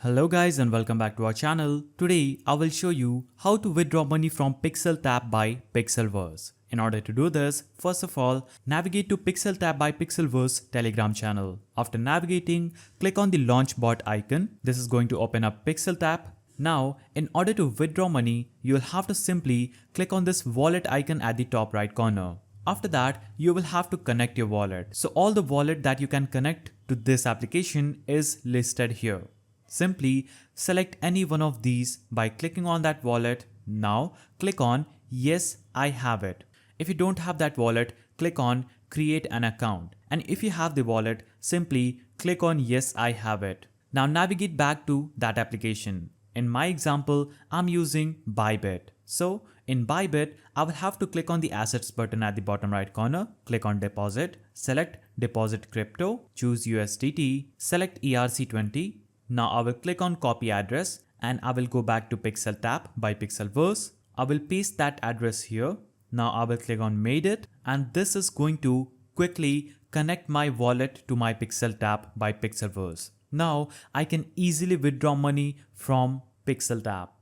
Hello guys and welcome back to our channel. Today I will show you how to withdraw money from Pixel Tap by Pixelverse. In order to do this, first of all, navigate to Pixel Tap by Pixelverse Telegram channel. After navigating, click on the launch bot icon. This is going to open up Pixel Tap. Now, in order to withdraw money, you will have to simply click on this wallet icon at the top right corner. After that, you will have to connect your wallet. So all the wallet that you can connect to this application is listed here. Simply select any one of these by clicking on that wallet. Now click on Yes, I have it. If you don't have that wallet, click on Create an account. And if you have the wallet, simply click on Yes, I have it. Now navigate back to that application. In my example, I'm using Bybit. So in Bybit, I will have to click on the Assets button at the bottom right corner, click on Deposit, select Deposit Crypto, choose USDT, select ERC20. Now I will click on copy address and I will go back to Pixel Tap by Pixelverse. I will paste that address here. Now I will click on made it and this is going to quickly connect my wallet to my Pixel Tap by Pixelverse. Now I can easily withdraw money from Pixel Tap.